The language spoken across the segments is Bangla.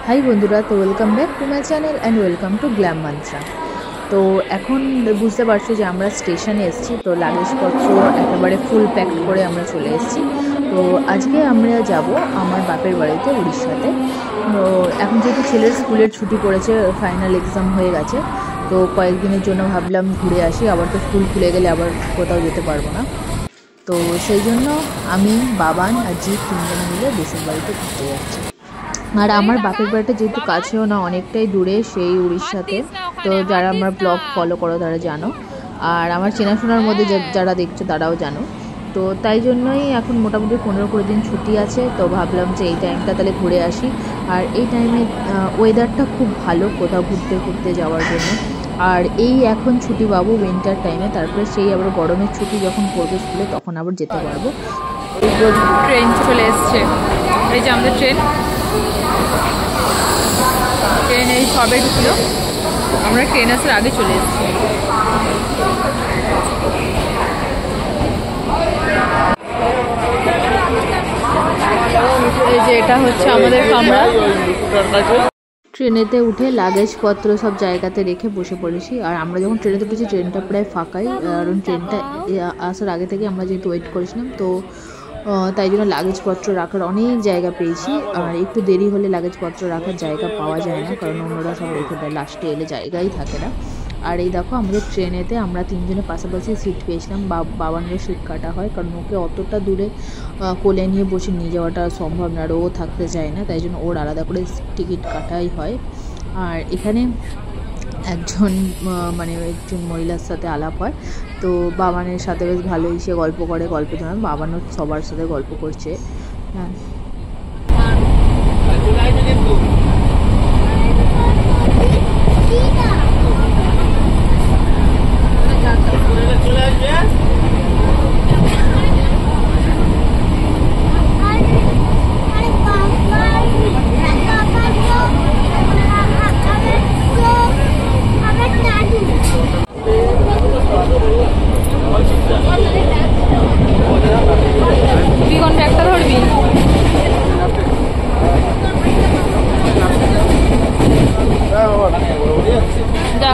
হাই বন্ধুরা, তো welcome back to my channel and welcome to glam mantra. তো এখন বুঝতে পারছো যে আমরা স্টেশনে এসেছি। তো লাগেজপত্র একেবারে ফুল প্যাকড করে আমরা চলে এসেছি। তো আজকে আমরা যাব আমার বাপের বাড়িতে উড়িষ্যাতে। তো এখন যেহেতু ছেলের স্কুলের ছুটি পড়েছে, ফাইনাল এক্সাম হয়ে গেছে, তো কয়েকদিনের জন্য ভাবলাম ঘুরে আসি। আবার তো স্কুল খুলে গেলে আবার কোথাও যেতে পারবো না। তো সেই জন্য আমি, বাবান আর জিৎ তিনজনে মিলে দেশের বাড়িতে ঘুরতে যাচ্ছি। আর আমার বাপের বাড়িটা যেহেতু কাছেও না, অনেকটাই দূরে, সেই উড়িষ্যাতে। তো যারা আমার ব্লগ ফলো করো তারা জানো, আর আমার চেনাশোনার মধ্যে যারা দেখছো তারাও জানো। তো তাই জন্যই এখন মোটামুটি 15-20 দিন ছুটি আছে। তো ভাবলাম যে এই টাইমটা তাহলে ঘুরে আসি। আর এই টাইমে ওয়েদারটা খুব ভালো কোথাও ঘুরতে যাওয়ার জন্য। আর এই এখন ছুটি পাবো উইন্টার টাইমে, তারপরে সেই আবার গরমের ছুটি যখন পড়বে স্কুলে তখন আবার যেতে পারবো। ট্রেন চলে এসছে, এই যে আমাদের ট্রেন এই সবে ঢুকলো। আমরা ট্রেন আসার আগে চলে এসেছি। এই যে এটা হচ্ছে আমাদের কামরা। ট্রেনেতে উঠে লাগেজপত্র সব জায়গাতে রেখে বসে পড়েছি। আর আমরা যখন ট্রেনেতে উঠেছি ট্রেনটা প্রায় ফাঁকাই, কারণ ট্রেনটা আসার আগে থেকে আমরা যেহেতু ওয়েট করেছিলাম, তো তাই জন্য লাগেজপত্র রাখার অনেক জায়গা পেয়েছি। আর একটু দেরি হলে লাগেজপত্র রাখার জায়গা পাওয়া যায় না, কারণ অন্যরা সব রেখে দেয়, লাস্টে এলে জায়গাই থাকে না। আর এই দেখো আমাদের ট্রেনেতে আমরা তিনজনে পাশাপাশি সিট পেয়েছিলাম। বাবানেরও সিট কাটা হয়, কারণ ওকে অতটা দূরে কোলে নিয়ে বসে নিয়ে যাওয়াটা সম্ভব না, আর ও থাকতে চায় না, তাই জন্য ওর আলাদা করে টিকিট কাটাই হয়। আর এখানে একজন মহিলার সাথে আলাপ হয়। তো বাবানের সাথে বেশ ভালোই সে গল্প করে, গল্পের জন্য বাবানও সবার সাথে গল্প করছে। হ্যাঁ, তুই কোন ব্যাগটা ধরবি? যা।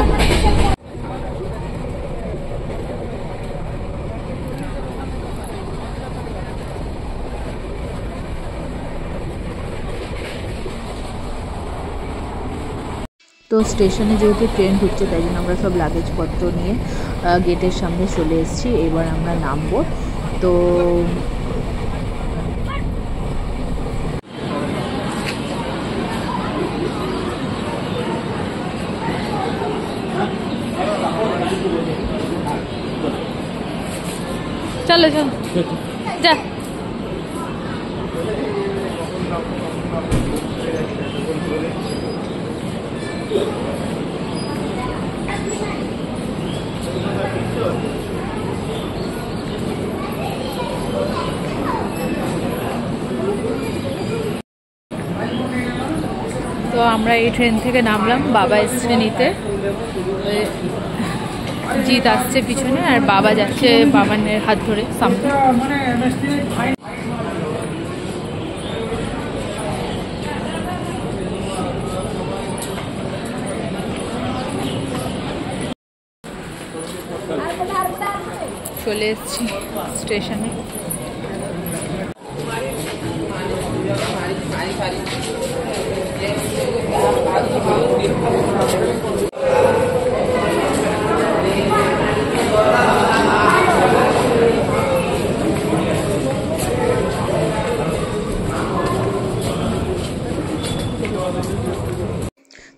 তো স্টেশনে যেহেতু ট্রেন ঢুকছে তাই জন্য আমরা সব লাগেজপত্র নিয়ে গেটের সামনে চলে এসেছি। এবার আমরা নামবো। তো চলো চল, যা। তো আমরা এই ট্রেন থেকে নামলাম, বাবা এসছে নিতে, জিৎ আসছে পিছনে, আর বাবা যাচ্ছে বাবানের হাত ধরে সামনে। চলে এসেছি স্টেশনে।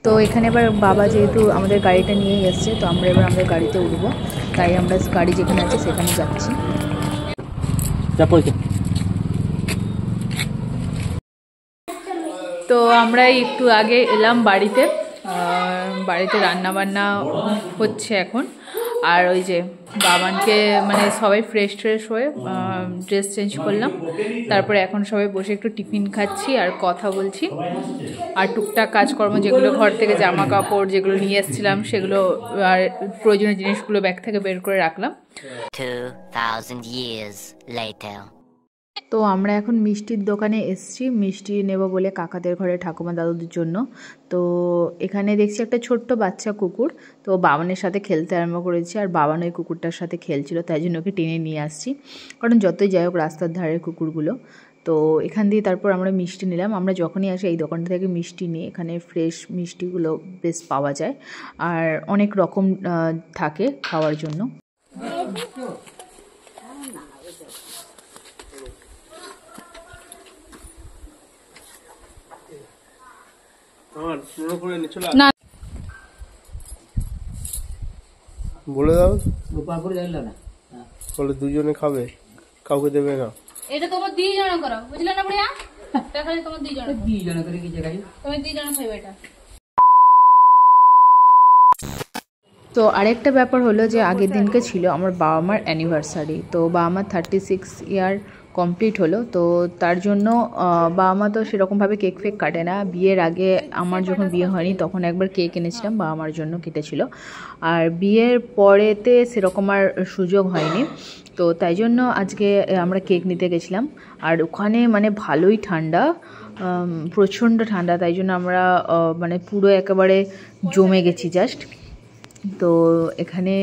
তো এখানে এবার বাবা যেহেতু আমাদের গাড়িটা নিয়েই এসছে, তো আমরা এবার আমাদের গাড়িতে উঠবো। তাই আমরা গাড়ি যেখানে আছে সেখানে যাচ্ছি। তো আমরা একটু আগে এলাম বাড়িতে। বাড়িতে রান্না বান্না হচ্ছে এখন। আর ওই যে বাবানকে সবাই ফ্রেশ হয়ে ড্রেস চেঞ্জ করলাম, তারপরে এখন সবাই বসে একটু টিফিন খাচ্ছি আর কথা বলছি। আর টুকটাক কাজকর্ম যেগুলো ঘর থেকে জামা কাপড় যেগুলো নিয়ে এসেছিলাম সেগুলো আর প্রয়োজনীয় জিনিসগুলো ব্যাগ থেকে বের করে রাখলাম। 2000 years later. তো আমরা এখন মিষ্টির দোকানে এসেছি, মিষ্টি নেব বলে কাকাদের ঘরে ঠাকুমা দাদুদের জন্য। তো এখানে দেখছি একটা ছোট্ট বাচ্চা কুকুর, তো বাবানের সাথে খেলতে আরম্ভ করেছে, আর বাবান ওই কুকুরটার সাথে খেলছিল, তাই জন্য ওকে টেনে নিয়ে আসছি, কারণ যতই যাই হোক রাস্তার ধারের কুকুরগুলো। তো এখান দিয়ে তারপর আমরা মিষ্টি নিলাম। আমরা যখনই আসি এই দোকানটা থেকে মিষ্টি নিই, এখানে ফ্রেশ মিষ্টিগুলো বেশ পাওয়া যায়, আর অনেক রকম থাকে খাওয়ার জন্য। না বলে দাও, বলে দুজনে খাবে, কাউকে দেবে না। এটা তোমার দুইজনে করো, বুঝলে না বুড়িয়া? দেখা যায় তোমার দুইজনে করে কি জায়গায় তুমি দুইজনে খাইবে এটা। তো আরেকটা ব্যাপার হলো যে আগের দিনকে ছিল আমার বাবা মার অ্যানিভার্সারি। তো বাবা মার 36 ইয়ার কমপ্লিট হলো। তো তার জন্য বাবা মা তো সেরকমভাবে কেক ফেক কাটে না। বিয়ের আগে আমার যখন বিয়ে হয়নি তখন একবার কেক এনেছিলাম, বাবা মার জন্য কেটেছিল, আর বিয়ের পরেতে সেরকম আর সুযোগ হয়নি। তো তাই জন্য আজকে আমরা কেক নিতে গেছিলাম, আর ওখানে মানে ভালোই ঠান্ডা, প্রচণ্ড ঠান্ডা, তাই জন্য আমরা মানে পুরো একেবারে জমে গেছি জাস্ট। তো এখানে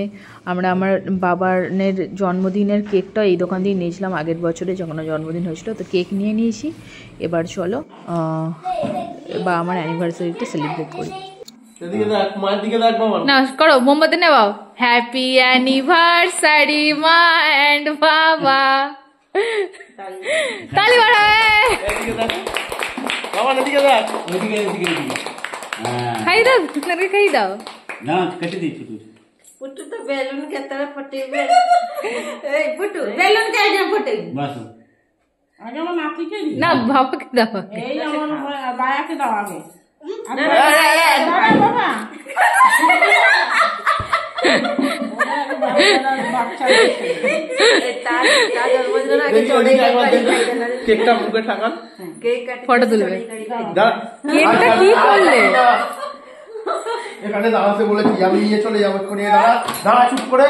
আমরা আমার বাবানের জন্মদিনের কেকটা এই দোকান দিয়ে নিয়েছিলাম আগের বছরে যখন জন্মদিন হয়েছিল। তো কেক নিয়ে নিয়েছি, এবার চলো বা আমার অ্যানিভার্সারিটা সেলিব্রেট করি। না করো, মোমবাতি নেবাও। হ্যাপি অ্যানিভার্সারি মা এন্ড বাবা। তালি বাড়াবে, খাই দাও, খাই দাও না, কেটে দিচ্ছি তুই। पुट्टू तो बैलून के तरह फटेगा। ए पुट्टू बैलून के आगे फटेगा। बस आगे वो नाती के না বাবাকে দাও। ए हमन बाया के दाव आगे। बाबा बाबा কেকটা মুখে ঠাকান, ফটো তুলবে। কেকটা কি করলে? এখানে দাঁড়াতে বলেছি আমি, নিয়ে চলে যাবো এক্ষুনি। দাঁড়া দাঁড়া, চুপ করে,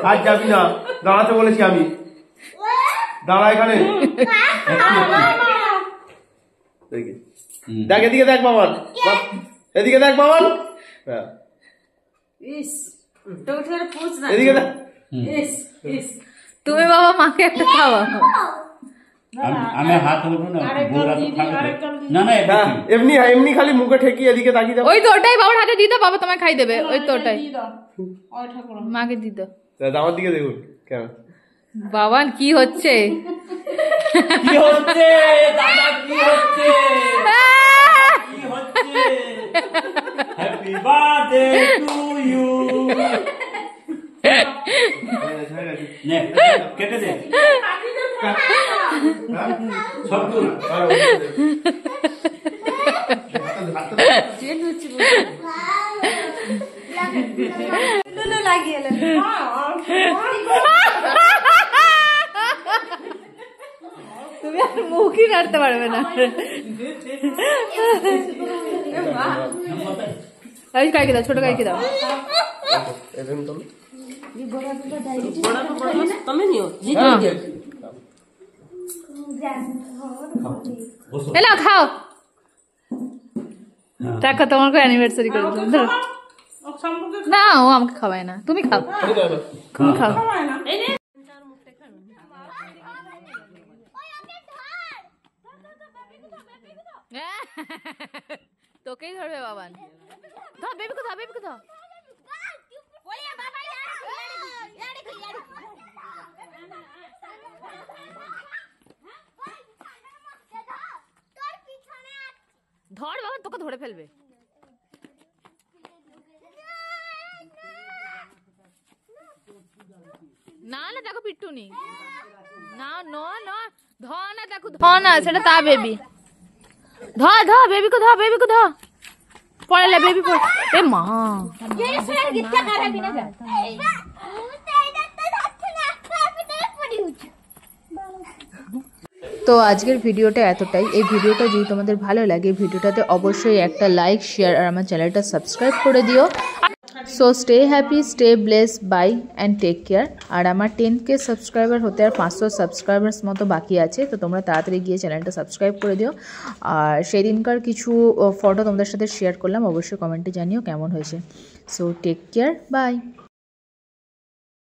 আর যাবি না, দাঁড়াতে বলেছি আমি, দাঁড়া এখানে। দেখ এদিকে, দেখ বাবান, এদিকে দেখ বাবান, इस तो तेरे पूछ ना এদিকে দেখ। इस তুমি বাবা মাকে একটা খাওয়াও। আমি হাত ধরবো না, বউরা তো খাবে। না না, এটা হ্যাঁ, এমনি এমনি খালি মুখে ঠেকিয়ে এদিকে তাকিয়ে দাও। ওই তো ওটাই বাবার হাতে দিয়ে দাও, বাবা তোমায় খাই দেবে। ওই তো ওটাই और ठाकुर মাকে দিয়ে দাও। আমার দিকে দেখুন কেন। বাবান কি হচ্ছে? কি হচ্ছে দাদা, কি হচ্ছে, কি হচ্ছে? Happy birthday to you. নে কেটে দে সব তুই। जेल होची लो लागी एले তুমি আর মুখই নাড়তে পারবে না। এই কাইকে দাও, ছোট কাইকে দাও। તમે નિયો এলা খাও। দেখো তোমাকে অ্যানিভার্সারি করেছিলাম। ধরো। না ও আমাকে খাওয়ায় না, তুমি খাও, তুমি খাও। তোকেই ধরবে বাবান। ধর বেবি কোথাও, বেবি কোথাও। ধর বাবা, তোকে ধরে ফেলবে। না না দেখো পিট্টুনি, না না না ধ না, দেখো ধ না, সেটা তা বেবি। ধ ধ বেবি কো, ধ বেবি কো, ধ পড়ে লে বেবি পড়ে। এ মা তো আজকের ভিডিওটা এতটাই। এই ভিডিওটা যদি তোমাদের ভালো লাগে, ভিডিওটাতে অবশ্যই একটা লাইক, শেয়ার আর আমার চ্যানেলটা সাবস্ক্রাইব করে দিও। So stay happy, stay bless, bye and take care. আর আমার 10K সাবস্ক্রাইবার হতে আর 500 সাবস্ক্রাইবার্স মতো বাকি আছে, তো তোমরা তাড়াতাড়ি গিয়ে চ্যানেলটা সাবস্ক্রাইব করে দিও। আর সেদিনকার কিছু ফটো তোমাদের সাথে শেয়ার করলাম, অবশ্যই কমেন্টে জানিও কেমন হয়েছে। So take care, by.